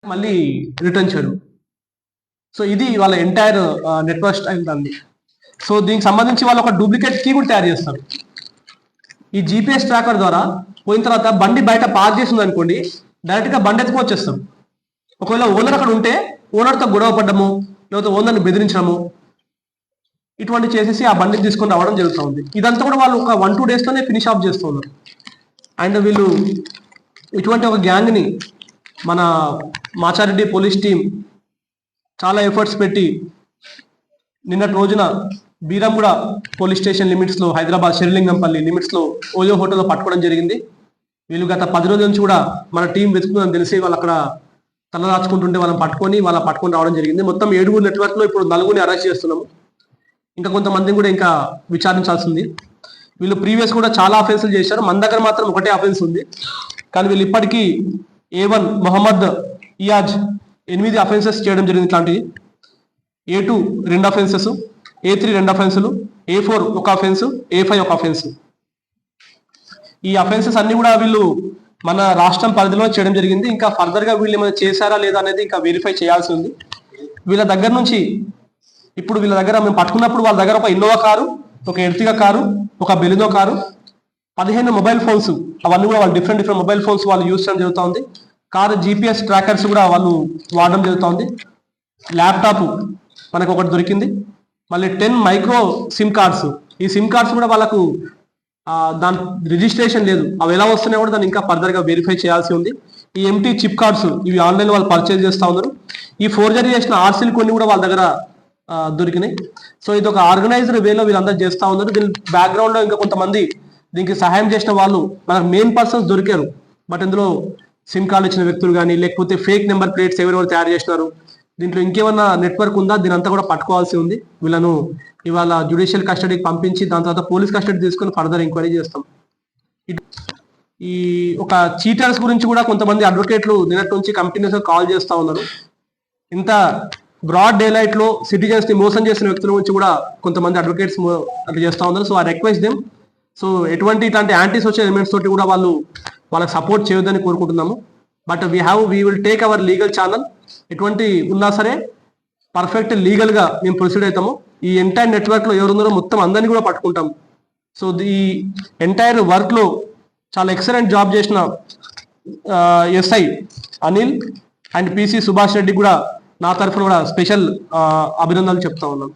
మళ్ళీ రిటర్న్ చేయడం. సో ఇది వాళ్ళ ఎంటైర్ నెట్వర్క్ స్టైల్ దాన్ని. సో దీనికి సంబంధించి వాళ్ళు ఒక డూప్లికేట్ కీ కూడా తయారు చేస్తారు. ఈ జీపీఎస్ ట్రాకర్ ద్వారా పోయిన తర్వాత బండి బయట పార్క్ చేసింది అనుకోండి, డైరెక్ట్గా బండి ఎత్తుకు వచ్చేస్తాం. ఒకవేళ ఓనర్ అక్కడ ఉంటే ఓనర్తో గొడవ పడ్డము, లేకపోతే ఓనర్ని బెదిరించడము, ఇటువంటి చేసేసి ఆ బండిని తీసుకొని రావడం జరుగుతూ ఉంది. ఇదంతా కూడా వాళ్ళు ఒక 1-2 డేస్లోనే ఫినిష్ ఆఫ్ చేస్తున్నారు. అండ్ వీళ్ళు ఇటువంటి ఒక గ్యాంగ్ని మన మాచారెడ్డి పోలీస్ టీం చాలా ఎఫర్ట్స్ పెట్టి నిన్నటి రోజున బీరంగూడ పోలీస్ స్టేషన్ లిమిట్స్లో, హైదరాబాద్ శేర్లింగంపల్లి లిమిట్స్లో ఓయో హోటల్లో పట్టుకోవడం జరిగింది. వీళ్ళు గత 10 రోజుల నుంచి కూడా మన టీం వెతుకుతుందని తెలిసి వాళ్ళు అక్కడ తలదాచుకుంటుంటే వాళ్ళని పట్టుకొని రావడం జరిగింది. మొత్తం 7 నెట్వర్క్లో ఇప్పుడు 4 అరెస్ట్ చేస్తున్నాము. ఇంకా కొంతమందిని కూడా ఇంకా విచారించాల్సింది. వీళ్ళు ప్రీవియస్ కూడా చాలా అఫెన్సులు చేశారు. మన దగ్గర మాత్రం ఒకటే అఫెన్స్ ఉంది. కానీ వీళ్ళు ఇప్పటికీ A1 మొహమ్మద్ ఇయాజ్ 8 అఫెన్సెస్ చేయడం జరిగింది. ఇట్లాంటివి A2 2 offences, A3 2 అఫెన్సులు, A4 1 offence, A5 1 offence. ఈ అఫెన్సెస్ అన్ని కూడా వీళ్ళు మన రాష్ట్రం పరిధిలో చేయడం జరిగింది. ఇంకా ఫర్దర్గా వీళ్ళు ఏమైనా చేశారా లేదా అనేది ఇంకా వెరిఫై చేయాల్సి ఉంది. వీళ్ళ దగ్గర నుంచి ఇప్పుడు మేము పట్టుకున్నప్పుడు వాళ్ళ దగ్గర ఒక ఇన్నోవా కారు, ఒక ఎర్టిగా కారు, ఒక బెలినో కారు, 15 మొబైల్ ఫోన్స్, అవన్నీ కూడా వాళ్ళు డిఫరెంట్ మొబైల్ ఫోన్స్ వాళ్ళు యూజ్ చేయడం జరుగుతూ ఉంది. కారు జీపీఎస్ ట్రాకర్స్ కూడా వాళ్ళు వాడడం జరుగుతూ ఉంది. ల్యాప్టాప్ మనకు ఒకటి దొరికింది. మళ్ళీ 10 మైక్రో సిమ్ కార్డ్స్. ఈ సిమ్ కార్డ్స్ కూడా వాళ్ళకు దాని రిజిస్ట్రేషన్ లేదు. అవి ఎలా వస్తున్నాయో కూడా దాన్ని ఇంకా ఫర్దర్గా వెరిఫై చేయాల్సి ఉంది. ఈ ఎంటీ చిప్ కార్డ్స్ ఇవి ఆన్లైన్లో వాళ్ళు పర్చేజ్ చేస్తూ ఉన్నారు. ఈ ఫోర్జరీ చేసిన ఆర్సీలు కొన్ని కూడా వాళ్ళ దగ్గర దొరికినాయి. సో ఇది ఒక ఆర్గనైజ్డ్ వేలో వీళ్ళందరూ చేస్తూ ఉన్నారు. దీని బ్యాక్గ్రౌండ్లో ఇంకా కొంతమంది దీనికి సహాయం చేసిన వాళ్ళు మనకు మెయిన్ పర్సన్స్ దొరికారు. బట్ ఇందులో సిమ్ కార్డు ఇచ్చిన వ్యక్తులు కానీ, లేకపోతే ఫేక్ నెంబర్ ప్లేట్స్ ఎవరెవరు తయారు చేసినారు, దీంట్లో ఇంకేమన్నా నెట్వర్క్ ఉందా, దీని అంతా కూడా పట్టుకోవాల్సి ఉంది. వీళ్ళను ఇవాళ జ్యుడిషియల్ కస్టడీకి పంపించి దాని తర్వాత పోలీస్ కస్టడీ తీసుకొని ఫర్దర్ ఎంక్వైరీ చేస్తాం. ఈ ఒక చీటర్స్ గురించి కూడా కొంతమంది అడ్వకేట్లు నిన్నటి నుంచి కంటిన్యూస్గా కాల్ చేస్తూ ఉన్నారు. ఇంత బ్రాడ్ డే లైట్ లో సిటిజన్స్ ని మోసం చేసిన వ్యక్తుల నుంచి కూడా కొంతమంది అడ్వకేట్స్ అట్లా చేస్తూ ఉన్నారు. So I request them. So ఇట్లాంటి యాంటీ సోషల్ ఎలిమెంట్స్ తోటి కూడా వాళ్ళకి సపోర్ట్ చేయొద్దని కోరుకుంటున్నాము. But we will take our legal channel. ఎటువంటి ఉన్నా సరే పర్ఫెక్ట్ లీగల్గా మేము ప్రొసీడ్ అవుతాము. ఈ ఎంటైర్ నెట్వర్క్లో ఎవరున్నారో మొత్తం అందరినీ కూడా పట్టుకుంటాము. సో ఈ ఎంటైర్ వర్క్లో చాలా ఎక్సలెంట్ జాబ్ చేసిన SI Anil and PC Subhash Reddy కూడా నా తరఫున కూడా స్పెషల్ అభినందనలు చెప్తా ఉన్నాను.